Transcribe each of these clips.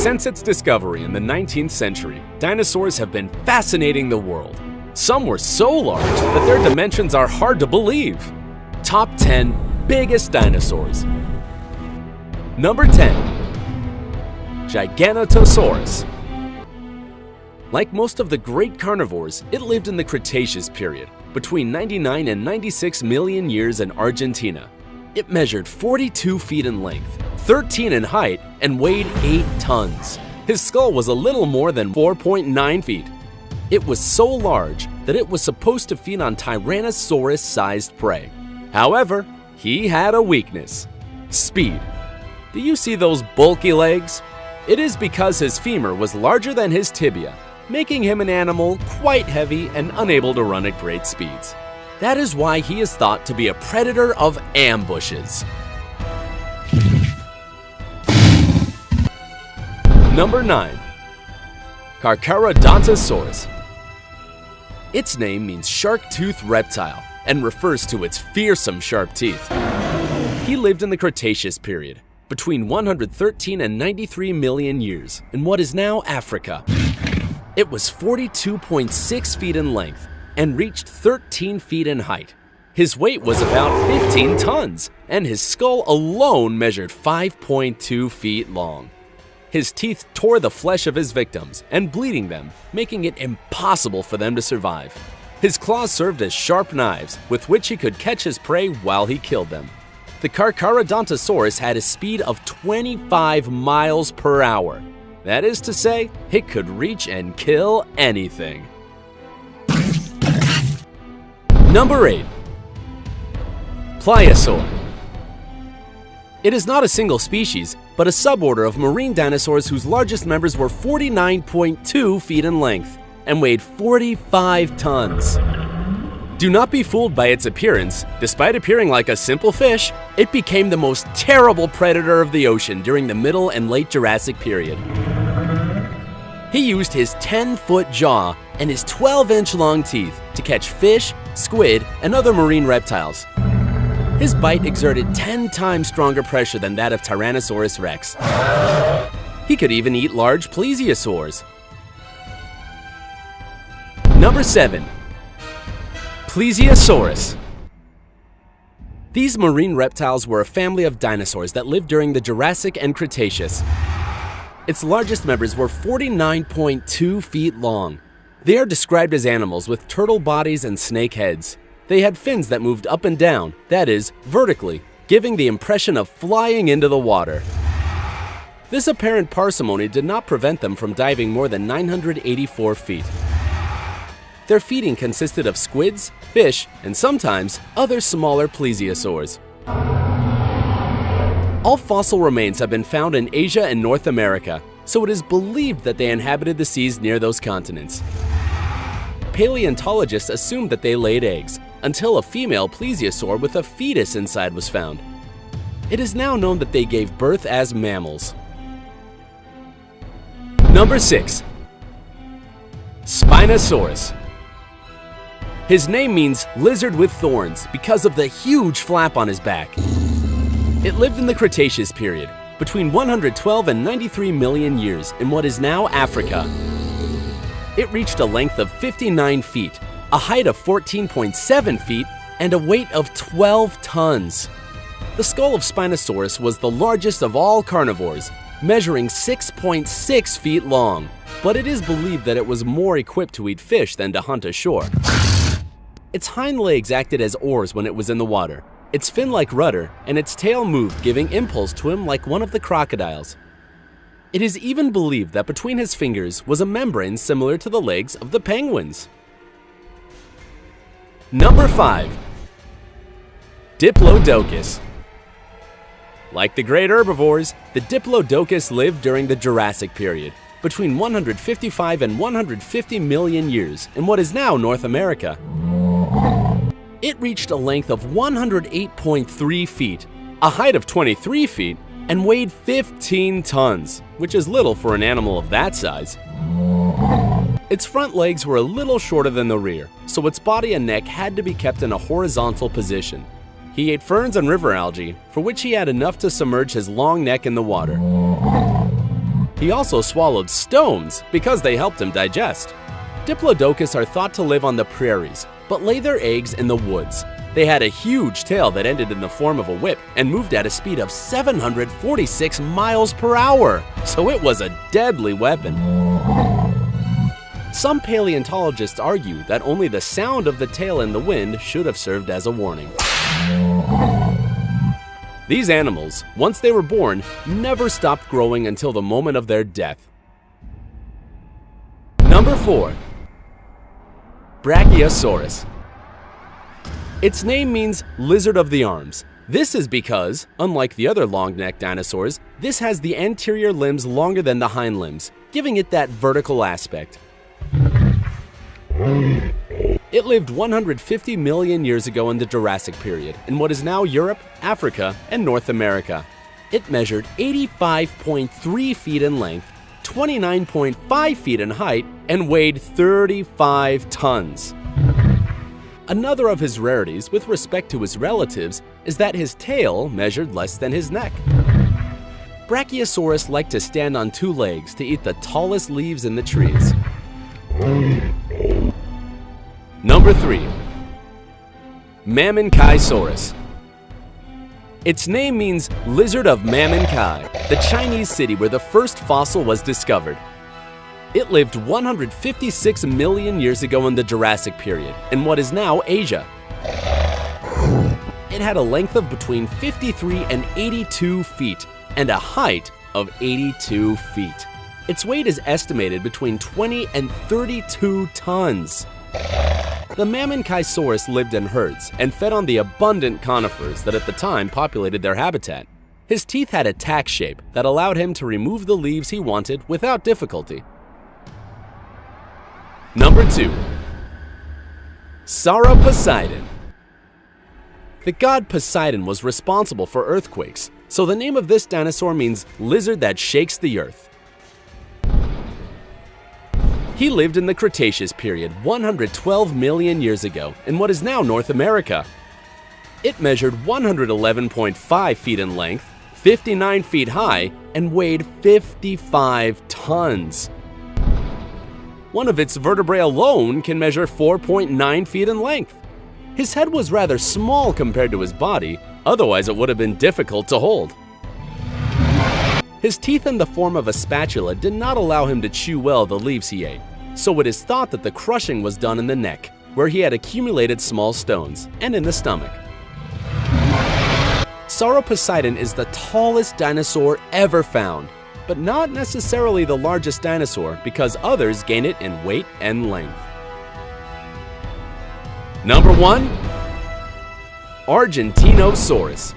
Since its discovery in the 19th century, dinosaurs have been fascinating the world. Some were so large that their dimensions are hard to believe. Top 10 biggest dinosaurs. Number 10. Giganotosaurus. Like most of the great carnivores, it lived in the Cretaceous period, between 99 and 96 million years in Argentina. It measured 42 feet in length, 13 in height, and weighed 8 tons. His skull was a little more than 4.9 feet. It was so large that it was supposed to feed on Tyrannosaurus-sized prey. However, he had a weakness: speed. Do you see those bulky legs? It is because his femur was larger than his tibia, making him an animal quite heavy and unable to run at great speeds. That is why he is thought to be a predator of ambushes. Number 9. Carcharodontosaurus. Its name means shark-toothed reptile and refers to its fearsome sharp teeth. He lived in the Cretaceous period, between 113 and 93 million years, in what is now Africa. It was 42.6 feet in length and reached 13 feet in height. His weight was about 15 tons, and his skull alone measured 5.2 feet long. His teeth tore the flesh of his victims and bleeding them, making it impossible for them to survive. His claws served as sharp knives with which he could catch his prey while he killed them. The Carcharodontosaurus had a speed of 25 miles per hour. That is to say, it could reach and kill anything. Number 8. Pliosaur. It is not a single species, but a suborder of marine dinosaurs whose largest members were 49.2 feet in length and weighed 45 tons. Do not be fooled by its appearance. Despite appearing like a simple fish, it became the most terrible predator of the ocean during the Middle and Late Jurassic period. He used his 10-foot jaw and his 12-inch long teeth to catch fish, squid, and other marine reptiles. His bite exerted 10 times stronger pressure than that of Tyrannosaurus rex. He could even eat large plesiosaurs. Number 7. Plesiosaurus. These marine reptiles were a family of dinosaurs that lived during the Jurassic and Cretaceous. Its largest members were 49.2 feet long. They are described as animals with turtle bodies and snake heads. They had fins that moved up and down, that is, vertically, giving the impression of flying into the water. This apparent parsimony did not prevent them from diving more than 984 feet. Their feeding consisted of squids, fish, and sometimes other smaller plesiosaurs. All fossil remains have been found in Asia and North America, so it is believed that they inhabited the seas near those continents. Paleontologists assumed that they laid eggs, until a female plesiosaur with a fetus inside was found. It is now known that they gave birth as mammals. Number 6. Spinosaurus. His name means lizard with thorns because of the huge flap on his back. It lived in the Cretaceous period, between 112 and 93 million years in what is now Africa. It reached a length of 59 feet, a height of 14.7 feet, and a weight of 12 tons. The skull of Spinosaurus was the largest of all carnivores, measuring 6.6 feet long, but it is believed that it was more equipped to eat fish than to hunt ashore. Its hind legs acted as oars when it was in the water, its fin-like rudder, and its tail moved, giving impulse to him like one of the crocodiles. It is even believed that between his fingers was a membrane similar to the legs of the penguins. Number 5. Diplodocus. Like the great herbivores, the Diplodocus lived during the Jurassic period, between 155 and 150 million years in what is now North America. It reached a length of 108.3 feet, a height of 23 feet, and weighed 15 tons, which is little for an animal of that size. Its front legs were a little shorter than the rear, so its body and neck had to be kept in a horizontal position. He ate ferns and river algae, for which he had enough to submerge his long neck in the water. He also swallowed stones because they helped him digest. Diplodocus are thought to live on the prairies, but lay their eggs in the woods. They had a huge tail that ended in the form of a whip and moved at a speed of 746 miles per hour, so it was a deadly weapon. Some paleontologists argue that only the sound of the tail in the wind should have served as a warning. These animals, once they were born, never stopped growing until the moment of their death. Number 4. Brachiosaurus. Its name means lizard of the arms. This is because, unlike the other long-necked dinosaurs, this has the anterior limbs longer than the hind limbs, giving it that vertical aspect. It lived 150 million years ago in the Jurassic period in what is now Europe, Africa, and North America. It measured 85.3 feet in length, 29.5 feet in height, and weighed 35 tons. Another of his rarities with respect to his relatives is that his tail measured less than his neck. Brachiosaurus liked to stand on 2 legs to eat the tallest leaves in the trees. Number 3. Mammankaisaurus. Its name means lizard of Mammankai, the Chinese city where the first fossil was discovered. It lived 156 million years ago in the Jurassic period in what is now Asia. It had a length of between 53 and 82 feet and a height of 82 feet. Its weight is estimated between 20 and 32 tons. The Mammankaisaurus lived in herds and fed on the abundant conifers that at the time populated their habitat. His teeth had a tack shape that allowed him to remove the leaves he wanted without difficulty. Number 2. Sauroposeidon. The god Poseidon was responsible for earthquakes, so the name of this dinosaur means lizard that shakes the earth. He lived in the Cretaceous period 112 million years ago in what is now North America. It measured 111.5 feet in length, 59 feet high, and weighed 55 tons. One of its vertebrae alone can measure 4.9 feet in length. His head was rather small compared to his body, otherwise it would have been difficult to hold. His teeth in the form of a spatula did not allow him to chew well the leaves he ate, so it is thought that the crushing was done in the neck, where he had accumulated small stones, and in the stomach. Sauroposeidon is the tallest dinosaur ever found, but not necessarily the largest dinosaur because others gain it in weight and length. Number 1. Argentinosaurus.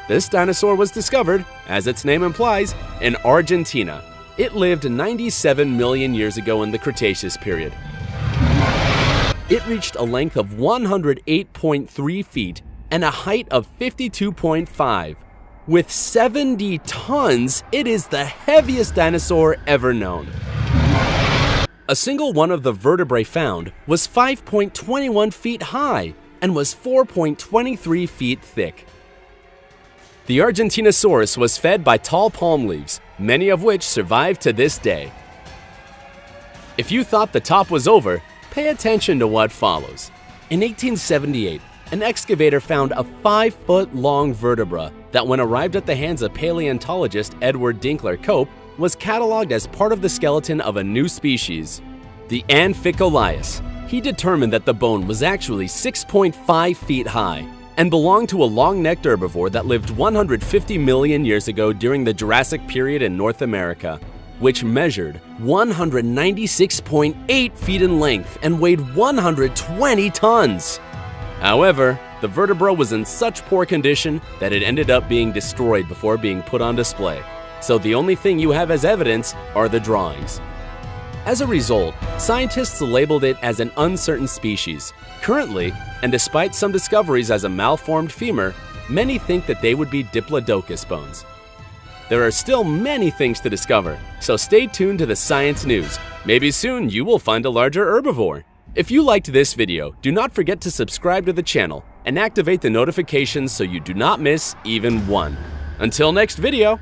This dinosaur was discovered, as its name implies, in Argentina. It lived 97 million years ago in the Cretaceous period. It reached a length of 108.3 feet and a height of 52.5. With 70 tons, it is the heaviest dinosaur ever known. A single one of the vertebrae found was 5.21 feet high and was 4.23 feet thick. The Argentinosaurus was fed by tall palm leaves, many of which survive to this day. If you thought the top was over, pay attention to what follows. In 1878, an excavator found a 5-foot-long vertebra that, when arrived at the hands of paleontologist Edward Dinkler Cope, was cataloged as part of the skeleton of a new species, the Amphicolaeus. He determined that the bone was actually 6.5 feet high and belonged to a long-necked herbivore that lived 150 million years ago during the Jurassic period in North America, which measured 196.8 feet in length and weighed 120 tons. However, the vertebra was in such poor condition that it ended up being destroyed before being put on display. So the only thing you have as evidence are the drawings. As a result, scientists labeled it as an uncertain species. Currently, and despite some discoveries as a malformed femur, many think that they would be Diplodocus bones. There are still many things to discover, so stay tuned to the science news. Maybe soon you will find a larger herbivore. If you liked this video, do not forget to subscribe to the channel and activate the notifications so you do not miss even one. Until next video!